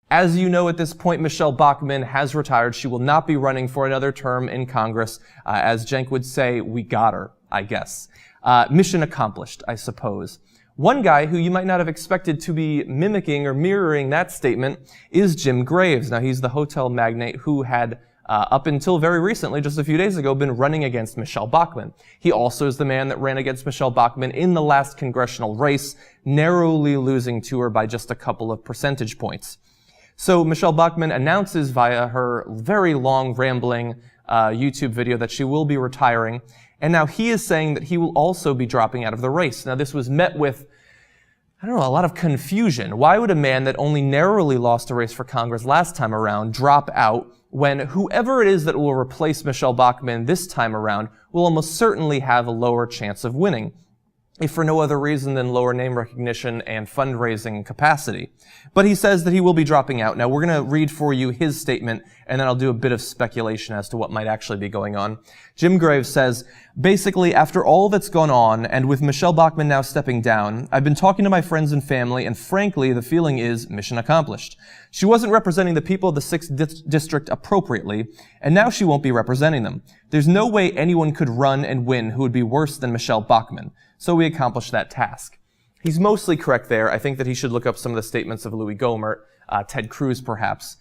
As you know at this point, Michele Bachmann has retired. She will not be running for another term in Congress. As Cenk would say, we got her, I guess. Mission accomplished, I suppose. One guy who you might not have expected to be mimicking or mirroring that statement is Jim Graves. Now, he's the hotel magnate who had, up until very recently, just a few days ago, been running against Michele Bachmann. He also is the man that ran against Michele Bachmann in the last congressional race, narrowly losing to her by just a couple of percentage points. So Michele Bachmann announces via her very long, rambling YouTube video that she will be retiring. And now he is saying that he will also be dropping out of the race. Now this was met with, I don't know, a lot of confusion. Why would a man that only narrowly lost a race for Congress last time around drop out when whoever it is that will replace Michele Bachmann this time around will almost certainly have a lower chance of winning, if for no other reason than lower name recognition and fundraising capacity. But he says that he will be dropping out. Now, we're going to read for you his statement, and then I'll do a bit of speculation as to what might actually be going on. Jim Graves says, basically, after all that's gone on, and with Michele Bachmann now stepping down, I've been talking to my friends and family, and frankly, the feeling is mission accomplished. She wasn't representing the people of the 6th District appropriately, and now she won't be representing them. There's no way anyone could run and win who would be worse than Michele Bachmann. So we accomplished that task. He's mostly correct there. I think that he should look up some of the statements of Louis Gohmert, Ted Cruz perhaps,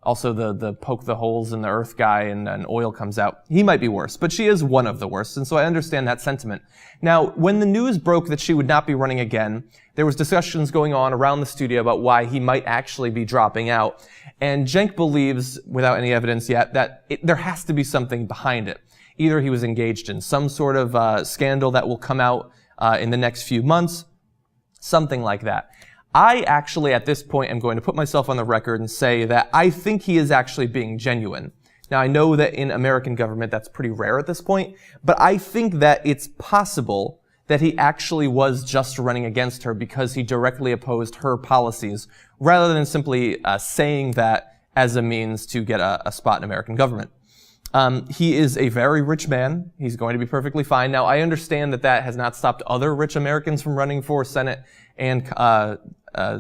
also the poke the holes in the earth guy and oil comes out. He might be worse, but she is one of the worst, and so I understand that sentiment. Now, when the news broke that she would not be running again, there was discussions going on around the studio about why he might actually be dropping out, and Cenk believes, without any evidence yet, that there has to be something behind it. Either he was engaged in some sort of scandal that will come out in the next few months, something like that. I actually, at this point, am going to put myself on the record and say that I think he is actually being genuine. Now, I know that in American government that's pretty rare at this point, but I think that it's possible that he actually was just running against her because he directly opposed her policies, rather than simply saying that as a means to get a spot in American government. He is a very rich man. He's going to be perfectly fine. Now, I understand that that has not stopped other rich Americans from running for Senate and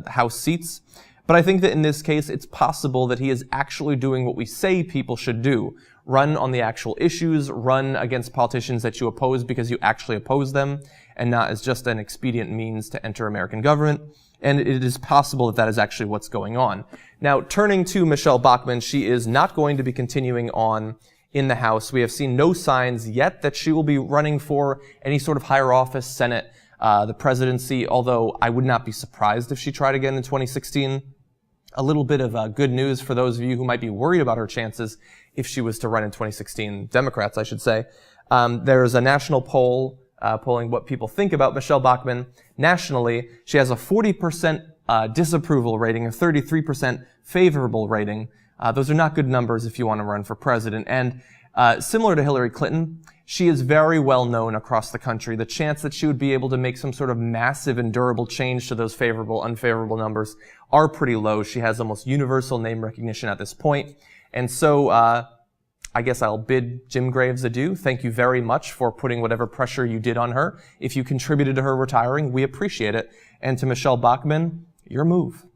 House seats. But I think that in this case, it's possible that he is actually doing what we say people should do. Run on the actual issues, run against politicians that you oppose because you actually oppose them, and not as just an expedient means to enter American government. And it is possible that that is actually what's going on. Now, turning to Michele Bachmann, she is not going to be continuing on in the House. We have seen no signs yet that she will be running for any sort of higher office, Senate, the presidency, although I would not be surprised if she tried again in 2016. A little bit of good news for those of you who might be worried about her chances if she was to run in 2016, Democrats, I should say. There's a national poll polling what people think about Michele Bachmann. Nationally, she has a 40% disapproval rating, a 33% favorable rating. Those are not good numbers if you want to run for president. And similar to Hillary Clinton, she is very well known across the country. The chance that she would be able to make some sort of massive and durable change to those favorable, unfavorable numbers are pretty low. She has almost universal name recognition at this point. And so I guess I'll bid Jim Graves adieu. Thank you very much for putting whatever pressure you did on her. If you contributed to her retiring, we appreciate it. And to Michele Bachmann, your move.